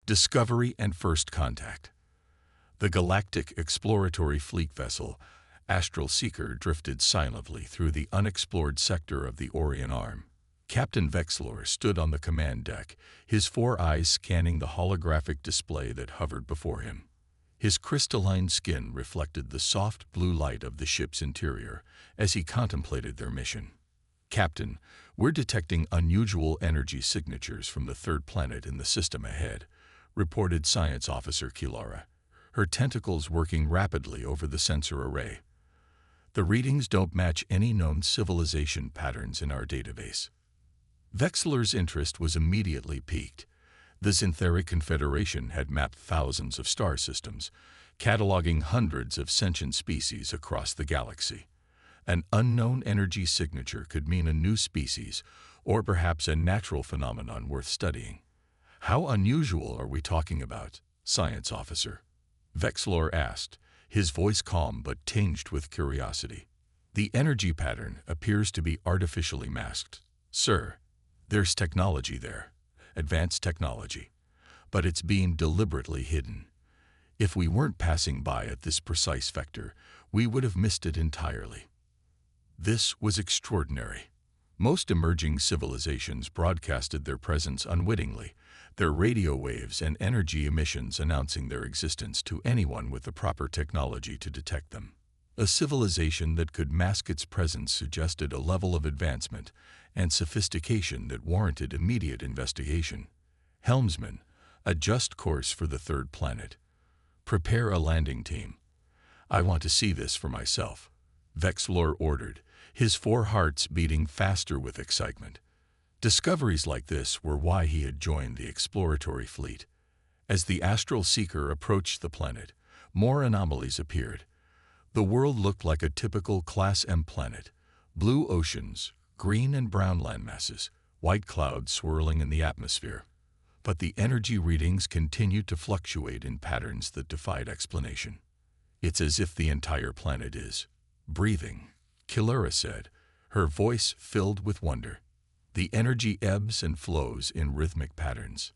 Discovery and First Contact. The Galactic exploratory fleet vessel, Astral Seeker, drifted silently through the unexplored sector of the Orion Arm. Captain Vexlor stood on the command deck, his four eyes scanning the holographic display that hovered before him. His crystalline skin reflected the soft blue light of the ship's interior as he contemplated their mission. "Captain, we're detecting unusual energy signatures from the third planet in the system ahead," reported Science Officer Kilara, her tentacles working rapidly over the sensor array. "The readings don't match any known civilization patterns in our database." Vexler's interest was immediately piqued. The Xantharic Confederation had mapped thousands of star systems, cataloging hundreds of sentient species across the galaxy. An unknown energy signature could mean a new species, or perhaps a natural phenomenon worth studying. "How unusual are we talking about, Science Officer?" Vexlor asked, his voice calm but tinged with curiosity. "The energy pattern appears to be artificially masked, sir. There's technology there, advanced technology, but it's being deliberately hidden. If we weren't passing by at this precise vector, we would have missed it entirely." This was extraordinary. Most emerging civilizations broadcasted their presence unwittingly, their radio waves and energy emissions announcing their existence to anyone with the proper technology to detect them. A civilization that could mask its presence suggested a level of advancement and sophistication that warranted immediate investigation. "Helmsman, adjust course for the third planet. Prepare a landing team. I want to see this for myself," Vexlor ordered, his four hearts beating faster with excitement. Discoveries like this were why he had joined the exploratory fleet. As the Astral Seeker approached the planet, more anomalies appeared. The world looked like a typical Class M planet: blue oceans, green and brown landmasses, white clouds swirling in the atmosphere. But the energy readings continued to fluctuate in patterns that defied explanation. "It's as if the entire planet is breathing," Kilara said, her voice filled with wonder. "The energy ebbs and flows in rhythmic patterns."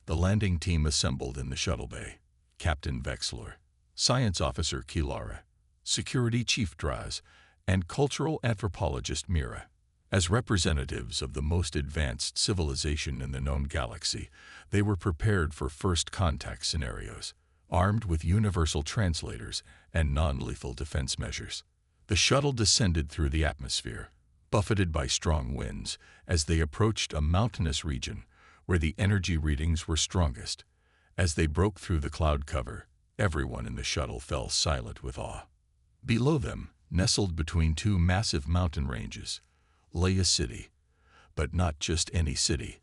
The landing team assembled in the shuttle bay. Captain Vexlor, Science Officer Kilara, Security Chief Draz, and Cultural Anthropologist Mira. As representatives of the most advanced civilization in the known galaxy, they were prepared for first contact scenarios, armed with universal translators and non-lethal defense measures. The shuttle descended through the atmosphere, buffeted by strong winds, as they approached a mountainous region where the energy readings were strongest. As they broke through the cloud cover, everyone in the shuttle fell silent with awe. Below them, nestled between two massive mountain ranges, lay a city, but not just any city,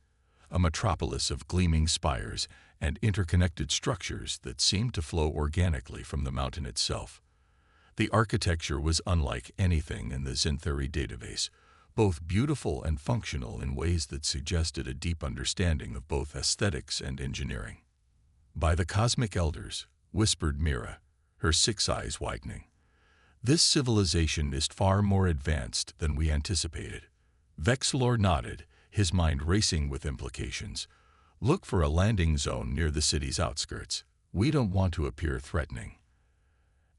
a metropolis of gleaming spires and interconnected structures that seemed to flow organically from the mountain itself. The architecture was unlike anything in the Xanthari database, both beautiful and functional in ways that suggested a deep understanding of both aesthetics and engineering. "By the cosmic elders," whispered Mira, her six eyes widening, "this civilization is far more advanced than we anticipated." Vexlor nodded, his mind racing with implications. "Look for a landing zone near the city's outskirts. We don't want to appear threatening."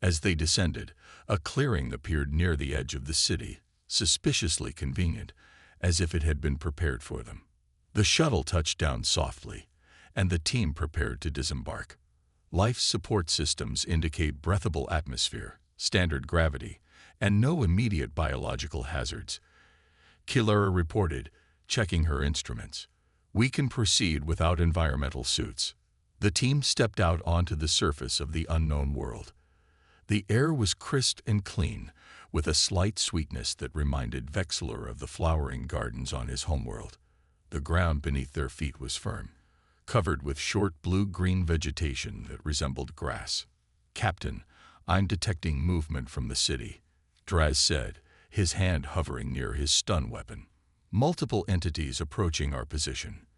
As they descended, a clearing appeared near the edge of the city, suspiciously convenient, as if it had been prepared for them. The shuttle touched down softly, and the team prepared to disembark. Life support systems indicate breathable atmosphere, standard gravity, and no immediate biological hazards. Kilara reported, checking her instruments. "We can proceed without environmental suits." The team stepped out onto the surface of the unknown world. The air was crisp and clean, with a slight sweetness that reminded Vexlor of the flowering gardens on his homeworld. The ground beneath their feet was firm, covered with short blue-green vegetation that resembled grass. "Captain, I'm detecting movement from the city," Draz said, his hand hovering near his stun weapon. "Multiple entities approaching our position."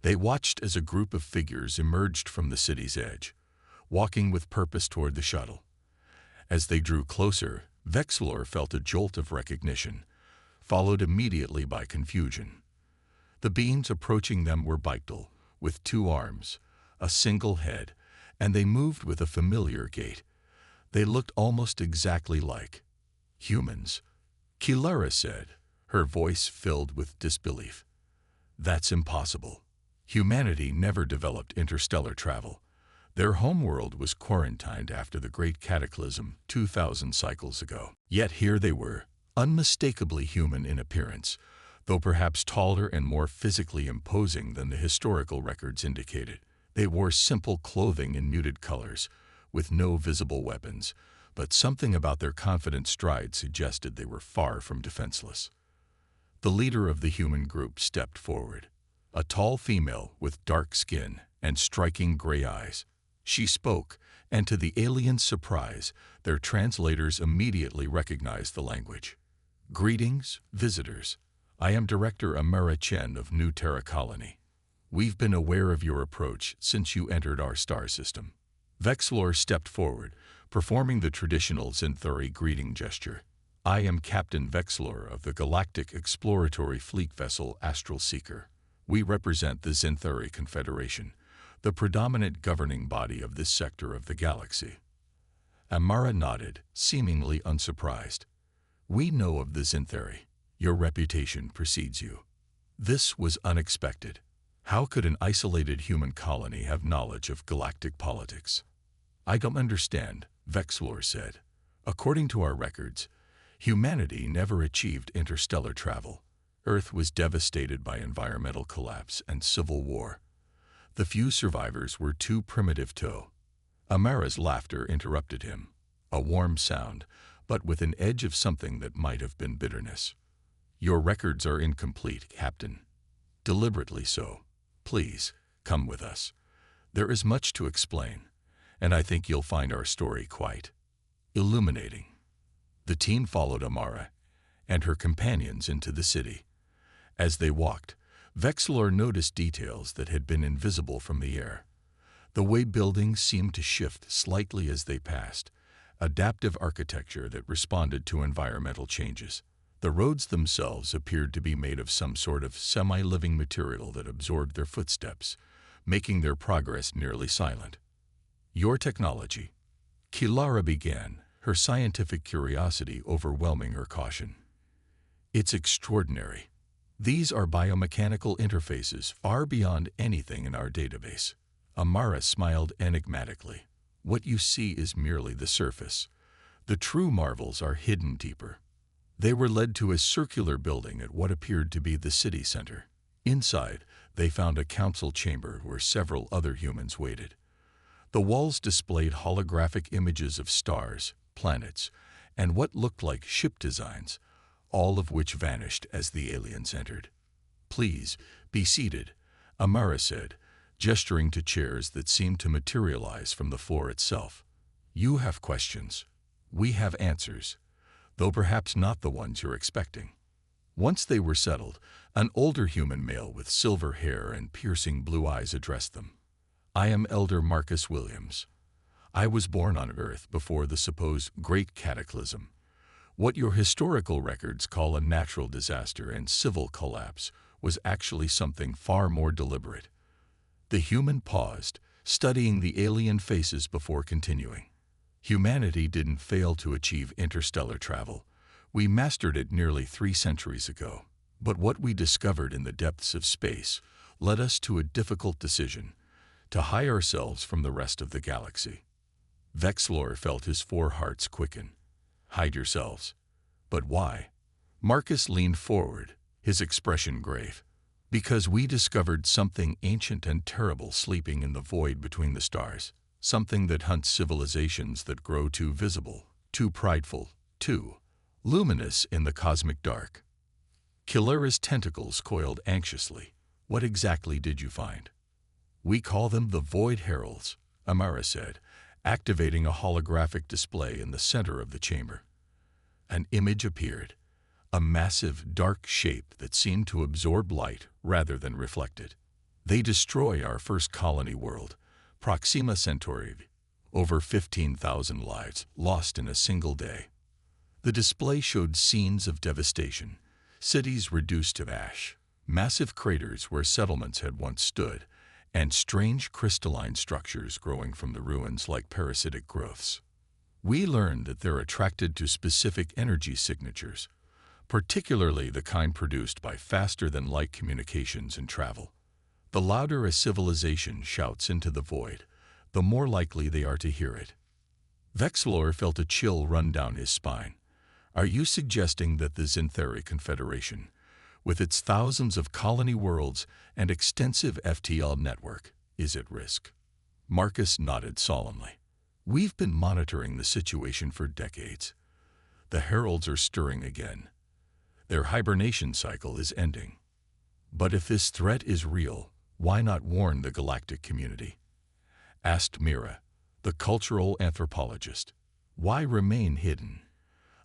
They watched as a group of figures emerged from the city's edge, walking with purpose toward the shuttle. As they drew closer, Vexlor felt a jolt of recognition, followed immediately by confusion. The beings approaching them were Bictal, with two arms, a single head, and they moved with a familiar gait. They looked almost exactly like humans. Kilara said, her voice filled with disbelief. That's impossible. Humanity never developed interstellar travel. Their homeworld was quarantined after the Great Cataclysm 2,000 cycles ago. Yet here they were, unmistakably human in appearance, though perhaps taller and more physically imposing than the historical records indicated. They wore simple clothing in muted colors, with no visible weapons, but something about their confident stride suggested they were far from defenseless. The leader of the human group stepped forward, a tall female with dark skin and striking gray eyes. She spoke, and to the aliens' surprise, their translators immediately recognized the language. Greetings, visitors. I am Director Amara Chen of New Terra Colony. We've been aware of your approach since you entered our star system. Vexlor stepped forward, performing the traditional Zinthuri greeting gesture. I am Captain Vexlor of the Galactic exploratory fleet vessel Astral Seeker. We represent the Zinthuri Confederation, the predominant governing body of this sector of the galaxy. Amara nodded, seemingly unsurprised. We know of the Zinthuri. Your reputation precedes you. This was unexpected. How could an isolated human colony have knowledge of galactic politics? I don't understand, Vexlor said. According to our records, humanity never achieved interstellar travel. Earth was devastated by environmental collapse and civil war. The few survivors were too primitive to. Amara's laughter interrupted him, a warm sound, but with an edge of something that might have been bitterness. Your records are incomplete, Captain. Deliberately so. Please, come with us. There is much to explain, and I think you'll find our story quite illuminating. The team followed Amara and her companions into the city. As they walked, Vexlor noticed details that had been invisible from the air. The way buildings seemed to shift slightly as they passed, adaptive architecture that responded to environmental changes. The roads themselves appeared to be made of some sort of semi-living material that absorbed their footsteps, making their progress nearly silent. Your technology. Kilara began, her scientific curiosity overwhelming her caution. It's extraordinary. These are biomechanical interfaces far beyond anything in our database. Amara smiled enigmatically. What you see is merely the surface. The true marvels are hidden deeper. They were led to a circular building at what appeared to be the city center. Inside, they found a council chamber where several other humans waited. The walls displayed holographic images of stars, planets, and what looked like ship designs, all of which vanished as the aliens entered. Please, be seated, Amara said, gesturing to chairs that seemed to materialize from the floor itself. You have questions. We have answers, though perhaps not the ones you're expecting. Once they were settled, an older human male with silver hair and piercing blue eyes addressed them. I am Elder Marcus Williams. I was born on Earth before the supposed Great Cataclysm. What your historical records call a natural disaster and civil collapse was actually something far more deliberate. The human paused, studying the alien faces before continuing. Humanity didn't fail to achieve interstellar travel. We mastered it nearly 3 centuries ago. But what we discovered in the depths of space led us to a difficult decision: to hide ourselves from the rest of the galaxy. Vexlor felt his 4 hearts quicken. Hide yourselves. But why? Marcus leaned forward, his expression grave. Because we discovered something ancient and terrible sleeping in the void between the stars. Something that hunts civilizations that grow too visible, too prideful, too luminous in the cosmic dark. Kilara's tentacles coiled anxiously. What exactly did you find? We call them the Void Heralds, Amara said, activating a holographic display in the center of the chamber. An image appeared, a massive, dark shape that seemed to absorb light rather than reflect it. They destroy our first colony world, Proxima Centauri. Over 15,000 lives lost in a single day. The display showed scenes of devastation, cities reduced to ash, massive craters where settlements had once stood, and strange crystalline structures growing from the ruins like parasitic growths. We learned that they're attracted to specific energy signatures, particularly the kind produced by faster-than-light communications and travel. The louder a civilization shouts into the void, the more likely they are to hear it. Vexlor felt a chill run down his spine. Are you suggesting that the Xanthari Confederation, with its thousands of colony worlds and extensive FTL network, is at risk? Marcus nodded solemnly. We've been monitoring the situation for decades. The heralds are stirring again. Their hibernation cycle is ending. But if this threat is real, why not warn the galactic community? Asked Mira, the cultural anthropologist. Why remain hidden?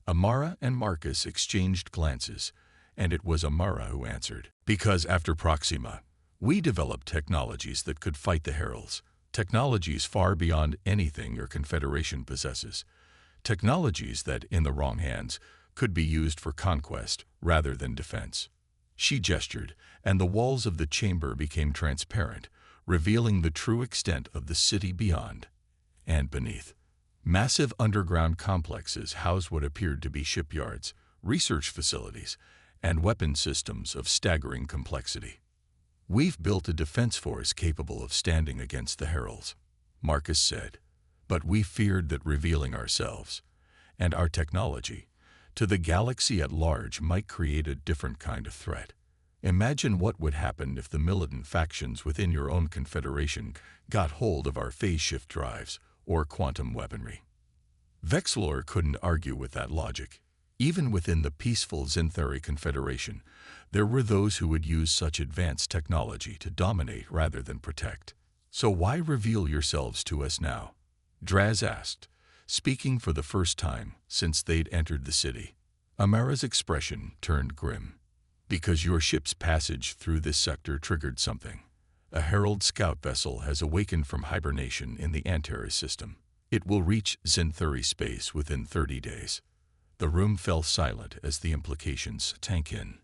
Amara and Marcus exchanged glances, and it was Amara who answered. Because after Proxima, we developed technologies that could fight the heralds. Technologies far beyond anything your Confederation possesses. Technologies that, in the wrong hands, could be used for conquest rather than defense. She gestured, and the walls of the chamber became transparent, revealing the true extent of the city beyond and beneath. Massive underground complexes house what appeared to be shipyards, research facilities, and weapon systems of staggering complexity. We've built a defense force capable of standing against the heralds, Marcus said, but we feared that revealing ourselves and our technology to the galaxy at large might create a different kind of threat. Imagine what would happen if the militant factions within your own confederation got hold of our phase shift drives or quantum weaponry. Vexlor couldn't argue with that logic. Even within the peaceful Xanthari Confederation, there were those who would use such advanced technology to dominate rather than protect. So why reveal yourselves to us now? Draz asked, speaking for the first time since they'd entered the city. Amara's expression turned grim. Because your ship's passage through this sector triggered something. A Herald scout vessel has awakened from hibernation in the Antares system. It will reach Xanthari space within 30 days. The room fell silent as the implications sank in.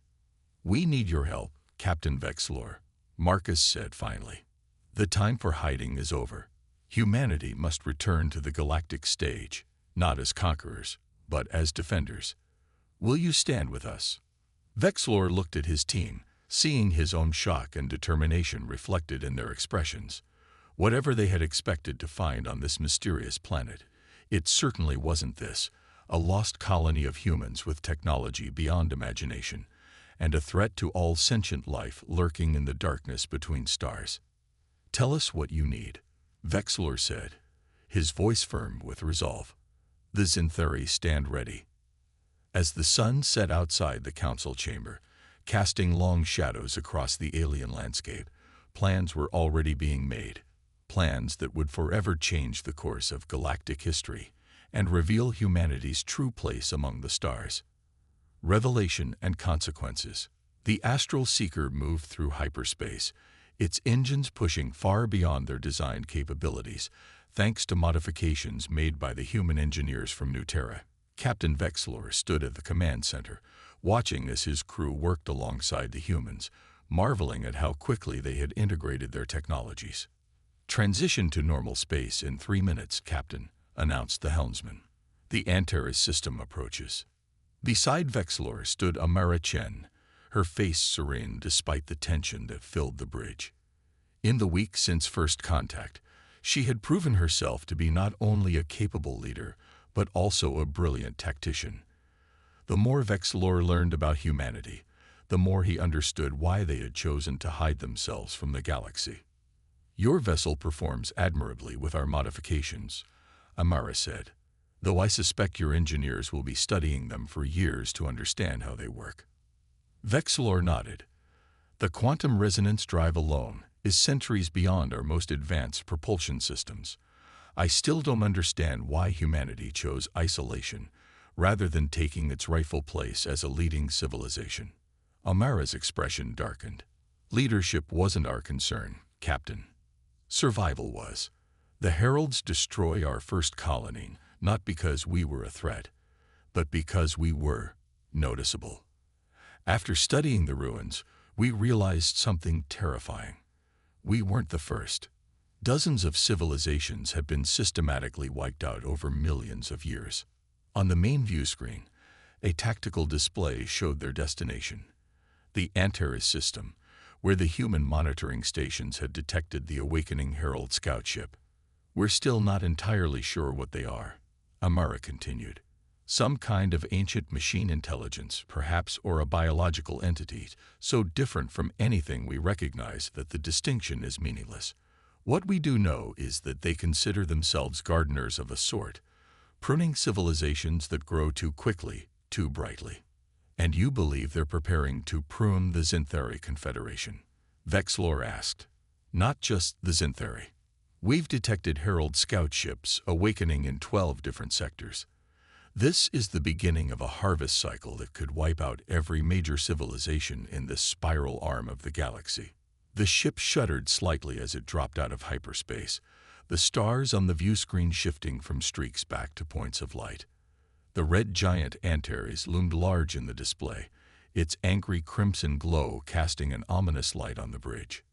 We need your help, Captain Vexlor, Marcus said finally. The time for hiding is over. Humanity must return to the galactic stage, not as conquerors, but as defenders. Will you stand with us? Vexlor looked at his team, seeing his own shock and determination reflected in their expressions. Whatever they had expected to find on this mysterious planet, it certainly wasn't this, a lost colony of humans with technology beyond imagination, and a threat to all sentient life lurking in the darkness between stars. Tell us what you need, Vexlor said, his voice firm with resolve. The Xanthari stand ready. As the sun set outside the council chamber, casting long shadows across the alien landscape, plans were already being made. Plans that would forever change the course of galactic history and reveal humanity's true place among the stars. Revelation and consequences. The Astral Seeker moved through hyperspace, its engines pushing far beyond their designed capabilities, thanks to modifications made by the human engineers from New Terra. Captain Vexlor stood at the command center, watching as his crew worked alongside the humans, marveling at how quickly they had integrated their technologies. Transition to normal space in 3 minutes, Captain, announced the helmsman. The Antares system approaches. Beside Vexlor stood Amara Chen, her face serene despite the tension that filled the bridge. In the week since first contact, she had proven herself to be not only a capable leader, but also a brilliant tactician. The more Vexlor learned about humanity, the more he understood why they had chosen to hide themselves from the galaxy. Your vessel performs admirably with our modifications, Amara said, though I suspect your engineers will be studying them for years to understand how they work. Vexlor nodded. The quantum resonance drive alone is centuries beyond our most advanced propulsion systems. I still don't understand why humanity chose isolation rather than taking its rightful place as a leading civilization. Amara's expression darkened. Leadership wasn't our concern, Captain. Survival was. The Heralds destroy our first colony, not because we were a threat, but because we were noticeable. After studying the ruins, we realized something terrifying. We weren't the first. Dozens of civilizations have been systematically wiped out over millions of years. On the main view screen, a tactical display showed their destination, the Antares system, where the human monitoring stations had detected the awakening Herald scout ship. We're still not entirely sure what they are, Amara continued. Some kind of ancient machine intelligence, perhaps, or a biological entity, so different from anything we recognize that the distinction is meaningless. What we do know is that they consider themselves gardeners of a sort, pruning civilizations that grow too quickly, too brightly. And you believe they're preparing to prune the Zinthari Confederation? Vexlor asked. Not just the Zinthari. We've detected Herald scout ships awakening in 12 different sectors. This is the beginning of a harvest cycle that could wipe out every major civilization in this spiral arm of the galaxy. The ship shuddered slightly as it dropped out of hyperspace, the stars on the view screen shifting from streaks back to points of light. The red giant Antares loomed large in the display, its angry crimson glow casting an ominous light on the bridge.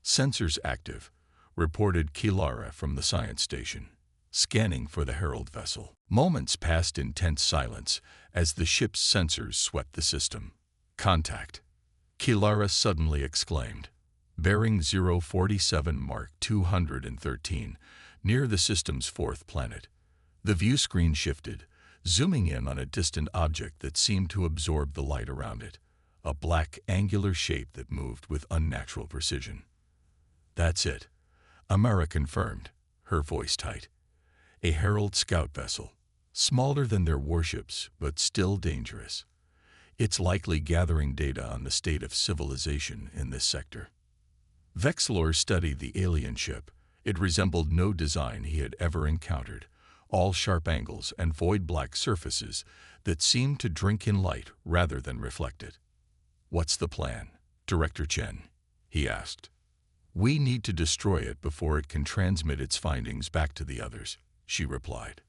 Sensors active, reported Kilara from the science station, scanning for the Herald vessel. Moments passed in tense silence as the ship's sensors swept the system. Contact, Kilara suddenly exclaimed. Bearing 047 Mark 213, near the system's fourth planet. The view screen shifted, zooming in on a distant object that seemed to absorb the light around it, a black, angular shape that moved with unnatural precision. That's it, Amara confirmed, her voice tight. A Herald scout vessel, smaller than their warships, but still dangerous. It's likely gathering data on the state of civilization in this sector. Vexlor studied the alien ship. It resembled no design he had ever encountered, all sharp angles and void black surfaces that seemed to drink in light rather than reflect it. What's the plan, Director Chen? He asked. We need to destroy it before it can transmit its findings back to the others, she replied.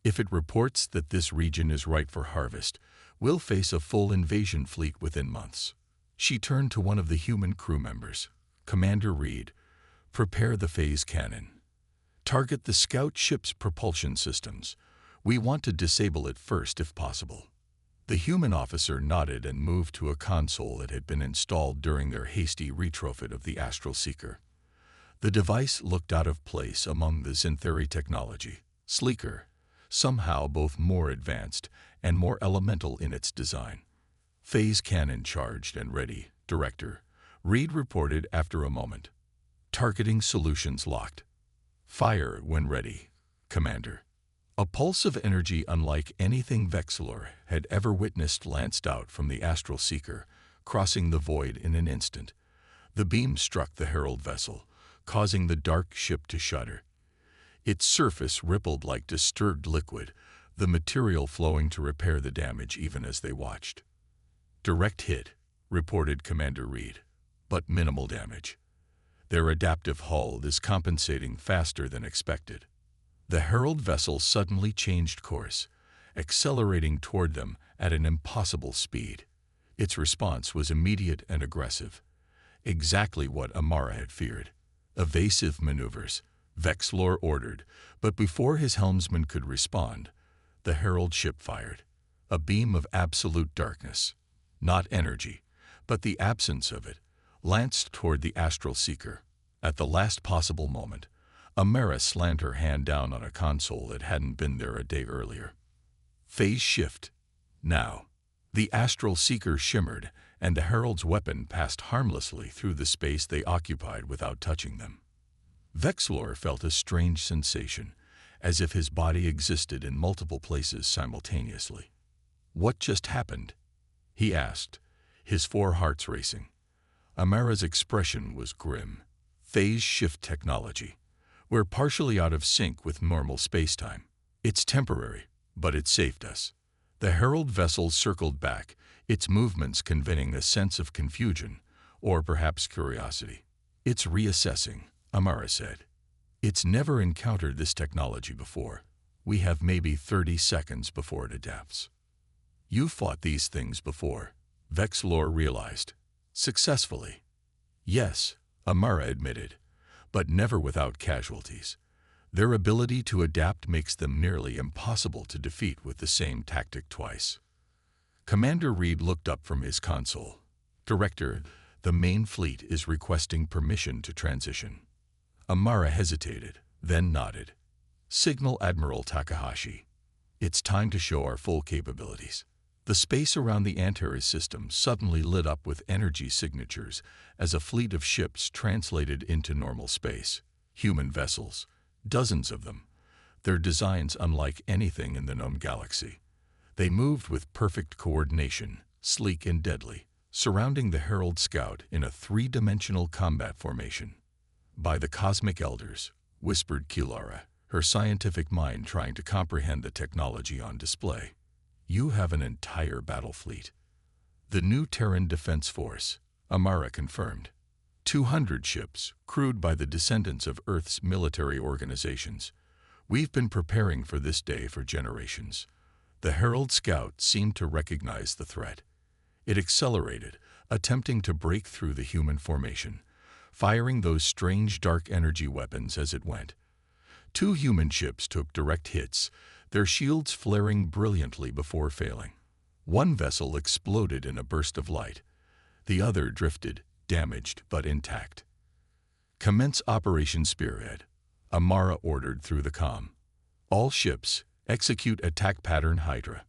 If it reports that this region is ripe for harvest, we'll face a full invasion fleet within months. She turned to one of the human crew members. Commander Reed, prepare the phase cannon. Target the scout ship's propulsion systems. We want to disable it first if possible. The human officer nodded and moved to a console that had been installed during their hasty retrofit of the Astral Seeker. The device looked out of place among the Zinthari technology, sleeker, somehow both more advanced and more elemental in its design. Phase cannon charged and ready, Director, Reed reported after a moment. Targeting solutions locked. Fire when ready, Commander. A pulse of energy unlike anything Vexlor had ever witnessed lanced out from the Astral Seeker, crossing the void in an instant. The beam struck the Herald vessel, causing the dark ship to shudder. Its surface rippled like disturbed liquid, the material flowing to repair the damage even as they watched. Direct hit, reported Commander Reed, but minimal damage. Their adaptive hull is compensating faster than expected. The Herald vessel suddenly changed course, accelerating toward them at an impossible speed. Its response was immediate and aggressive, exactly what Amara had feared. Evasive maneuvers, Vexlor ordered, but before his helmsman could respond, the Herald ship fired. A beam of absolute darkness, not energy, but the absence of it, lanced toward the Astral Seeker. At the last possible moment, Amara slammed her hand down on a console that hadn't been there a day earlier. Phase shift. Now. The Astral Seeker shimmered, and the Herald's weapon passed harmlessly through the space they occupied without touching them. Vexlor felt a strange sensation, as if his body existed in multiple places simultaneously. What just happened? He asked, his four hearts racing. Amara's expression was grim. Phase shift technology. We're partially out of sync with normal spacetime. It's temporary, but it saved us. The Herald vessel circled back, its movements conveying a sense of confusion, or perhaps curiosity. It's reassessing, Amara said. It's never encountered this technology before. We have maybe 30 seconds before it adapts. You fought these things before, Vexlor realized. Successfully. Yes, Amara admitted, but never without casualties. Their ability to adapt makes them nearly impossible to defeat with the same tactic twice. Commander Reed looked up from his console. Director, the main fleet is requesting permission to transition. Amara hesitated, then nodded. Signal Admiral Takahashi. It's time to show our full capabilities. The space around the Antares system suddenly lit up with energy signatures as a fleet of ships translated into normal space. Human vessels, dozens of them, their designs unlike anything in the known galaxy. They moved with perfect coordination, sleek and deadly, surrounding the Herald Scout in a three-dimensional combat formation. By the cosmic elders, whispered Kilara, her scientific mind trying to comprehend the technology on display. You have an entire battle fleet. The new Terran Defense Force, Amara confirmed. 200 ships, crewed by the descendants of Earth's military organizations. We've been preparing for this day for generations. The Herald Scout seemed to recognize the threat. It accelerated, attempting to break through the human formation, firing those strange dark energy weapons as it went. 2 human ships took direct hits, their shields flaring brilliantly before failing. One vessel exploded in a burst of light. The other drifted, damaged but intact. Commence Operation Spearhead, Amara ordered through the comm. All ships, execute attack pattern Hydra.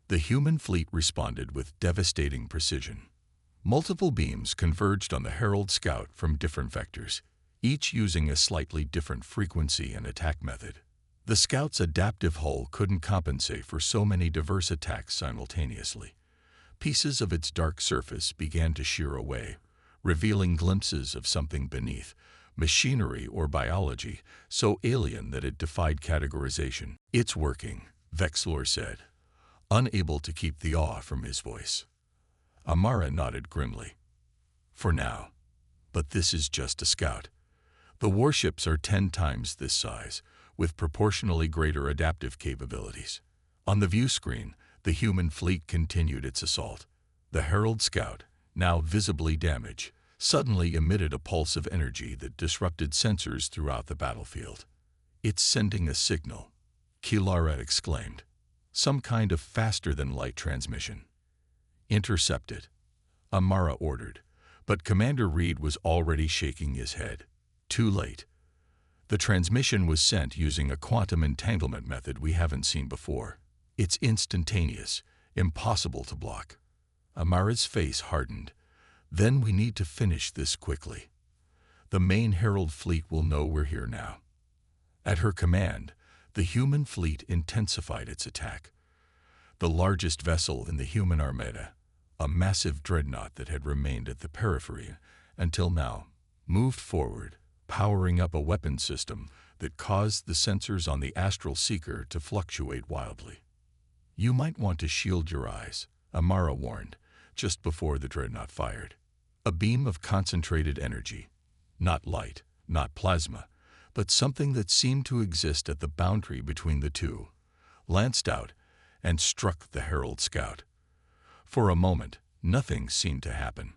The human fleet responded with devastating precision. Multiple beams converged on the Herald Scout from different vectors, each using a slightly different frequency and attack method. The Scout's adaptive hull couldn't compensate for so many diverse attacks simultaneously. Pieces of its dark surface began to shear away, revealing glimpses of something beneath, machinery or biology, so alien that it defied categorization. It's working, Vexlor said, unable to keep the awe from his voice. Amara nodded grimly. For now. But this is just a Scout. The warships are 10 times this size, with proportionally greater adaptive capabilities. On the view screen, the human fleet continued its assault. The Herald Scout, now visibly damaged, suddenly emitted a pulse of energy that disrupted sensors throughout the battlefield. It's sending a signal, Kilara exclaimed. Some kind of faster-than-light transmission. Intercept it, Amara ordered, but Commander Reed was already shaking his head. Too late. The transmission was sent using a quantum entanglement method we haven't seen before. It's instantaneous, impossible to block. Amara's face hardened. Then we need to finish this quickly. The main Herald fleet will know we're here now. At her command, the human fleet intensified its attack. The largest vessel in the human armada, a massive dreadnought that had remained at the periphery until now, moved forward, powering up a weapon system that caused the sensors on the Astral Seeker to fluctuate wildly. You might want to shield your eyes, Amara warned, just before the dreadnought fired. A beam of concentrated energy, not light, not plasma, but something that seemed to exist at the boundary between the two, lanced out and struck the Herald Scout. For a moment, nothing seemed to happen.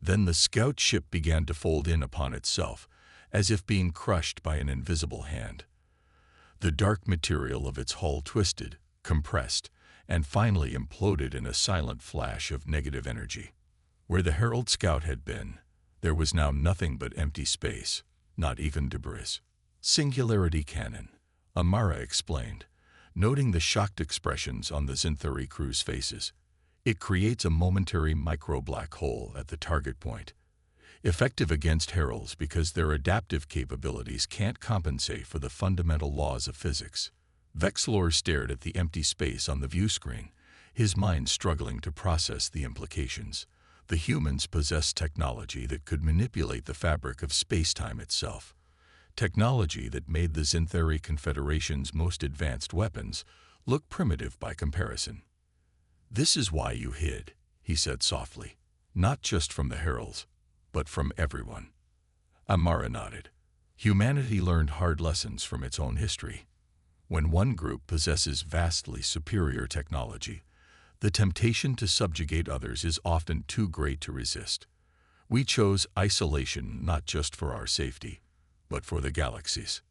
Then the Scout ship began to fold in upon itself, as if being crushed by an invisible hand. The dark material of its hull twisted, compressed, and finally imploded in a silent flash of negative energy. Where the Herald Scout had been, there was now nothing but empty space, not even debris. Singularity cannon, Amara explained, noting the shocked expressions on the Zinthari crew's faces. It creates a momentary micro-black hole at the target point, effective against Heralds because their adaptive capabilities can't compensate for the fundamental laws of physics. Vexlor stared at the empty space on the view screen, his mind struggling to process the implications. The humans possessed technology that could manipulate the fabric of space-time itself, technology that made the Zinthari Confederation's most advanced weapons look primitive by comparison. "This is why you hid," he said softly, "not just from the Heralds, but from everyone." Amara nodded. Humanity learned hard lessons from its own history. When one group possesses vastly superior technology, the temptation to subjugate others is often too great to resist. We chose isolation not just for our safety, but for the galaxy's.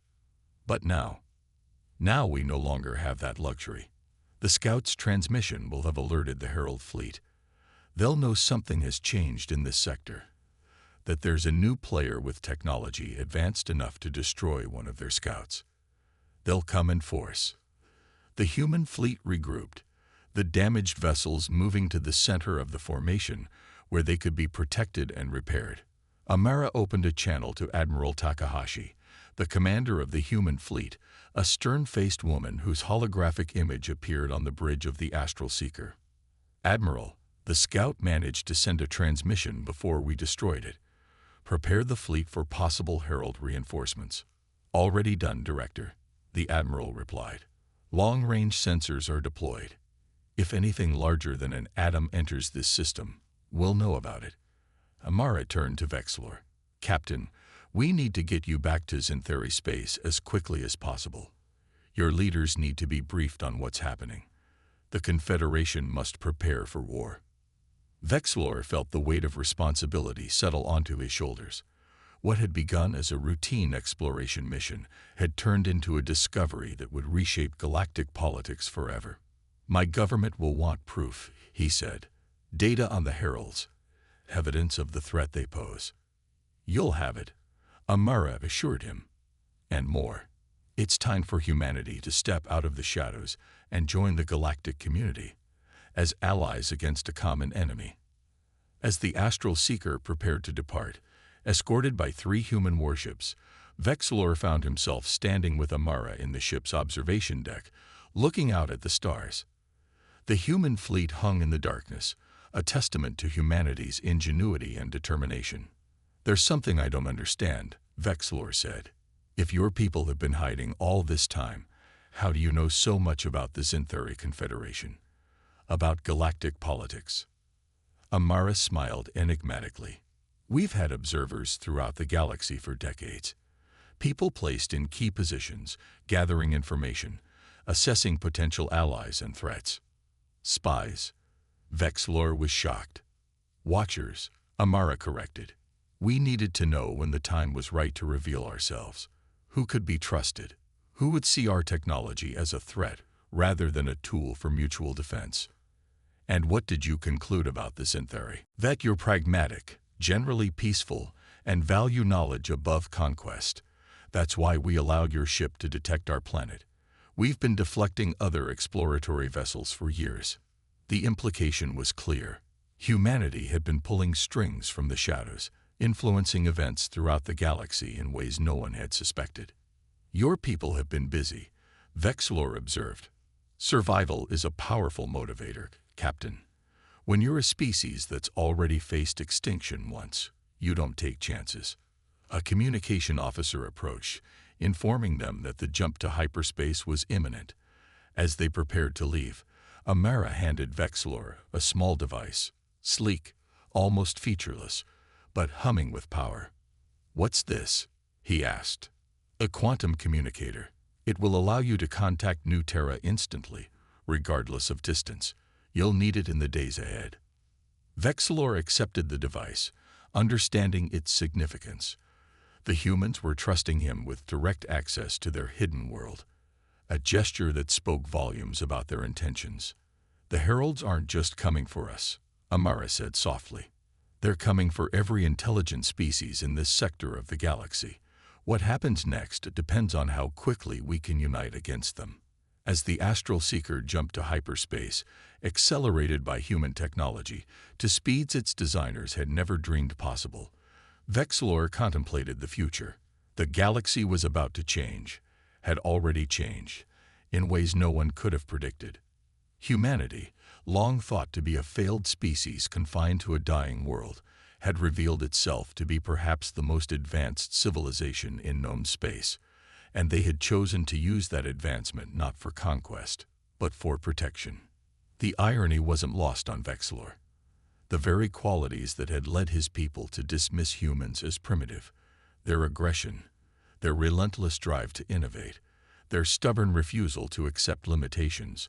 But now we no longer have that luxury. The Scouts' transmission will have alerted the Herald fleet. They'll know something has changed in this sector, that there's a new player with technology advanced enough to destroy one of their scouts. They'll come in force. The human fleet regrouped, the damaged vessels moving to the center of the formation where they could be protected and repaired. Amara opened a channel to Admiral Takahashi, the commander of the human fleet, a stern-faced woman whose holographic image appeared on the bridge of the Astral Seeker. "Admiral, the scout managed to send a transmission before we destroyed it. Prepare the fleet for possible Herald reinforcements." "Already done, Director," the Admiral replied. "Long-range sensors are deployed. If anything larger than an atom enters this system, we'll know about it." Amara turned to Vexlor. "Captain, we need to get you back to Zintheri space as quickly as possible. Your leaders need to be briefed on what's happening. The Confederation must prepare for war." Vexlor felt the weight of responsibility settle onto his shoulders. What had begun as a routine exploration mission had turned into a discovery that would reshape galactic politics forever. "My government will want proof," he said. "Data on the Heralds, evidence of the threat they pose." "You'll have it," Amara assured him. "And more. It's time for humanity to step out of the shadows and join the galactic community as allies against a common enemy." As the Astral Seeker prepared to depart, escorted by 3 human warships, Vexlor found himself standing with Amara in the ship's observation deck, looking out at the stars. The human fleet hung in the darkness, a testament to humanity's ingenuity and determination. "There's something I don't understand," Vexlor said. "If your people have been hiding all this time, how do you know so much about the Zintheri Confederation? About galactic politics?" Amara smiled enigmatically. "We've had observers throughout the galaxy for decades. People placed in key positions, gathering information, assessing potential allies and threats." "Spies." Vexlor was shocked. "Watchers," Amara corrected. "We needed to know when the time was right to reveal ourselves. Who could be trusted? Who would see our technology as a threat rather than a tool for mutual defense?" "And what did you conclude about the Zintheri?" "That you're pragmatic, generally peaceful, and value knowledge above conquest. That's why we allowed your ship to detect our planet. We've been deflecting other exploratory vessels for years." The implication was clear. Humanity had been pulling strings from the shadows, influencing events throughout the galaxy in ways no one had suspected. "Your people have been busy," Vexlor observed. "Survival is a powerful motivator, Captain. When you're a species that's already faced extinction once, you don't take chances." A communication officer approached, informing them that the jump to hyperspace was imminent. As they prepared to leave, Amara handed Vexlor a small device, sleek, almost featureless, but humming with power. "What's this?" he asked. "A quantum communicator. It will allow you to contact New Terra instantly, regardless of distance. You'll need it in the days ahead." Vexlor accepted the device, understanding its significance. The humans were trusting him with direct access to their hidden world, a gesture that spoke volumes about their intentions. "The Heralds aren't just coming for us," Amara said softly. "They're coming for every intelligent species in this sector of the galaxy. What happens next depends on how quickly we can unite against them." As the Astral Seeker jumped to hyperspace, accelerated by human technology, to speeds its designers had never dreamed possible, Vexlor contemplated the future. The galaxy was about to change, had already changed, in ways no one could have predicted. Humanity, long thought to be a failed species confined to a dying world, had revealed itself to be perhaps the most advanced civilization in known space, and they had chosen to use that advancement not for conquest, but for protection. The irony wasn't lost on Vexlor. The very qualities that had led his people to dismiss humans as primitive, their aggression, their relentless drive to innovate, their stubborn refusal to accept limitations,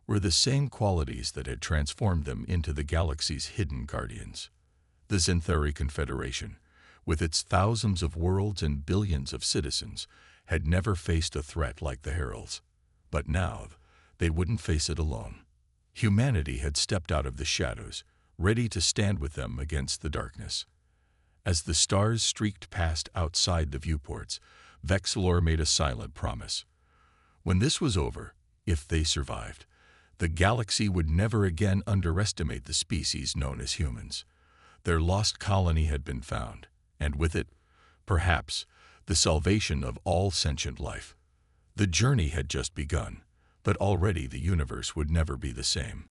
were the same qualities that had transformed them into the galaxy's hidden guardians. The Xanthari Confederation, with its thousands of worlds and billions of citizens, had never faced a threat like the Heralds. But now, they wouldn't face it alone. Humanity had stepped out of the shadows, ready to stand with them against the darkness. As the stars streaked past outside the viewports, Vexilor made a silent promise. When this was over, if they survived, the galaxy would never again underestimate the species known as humans. Their lost colony had been found, and with it, perhaps, the salvation of all sentient life. The journey had just begun, but already the universe would never be the same.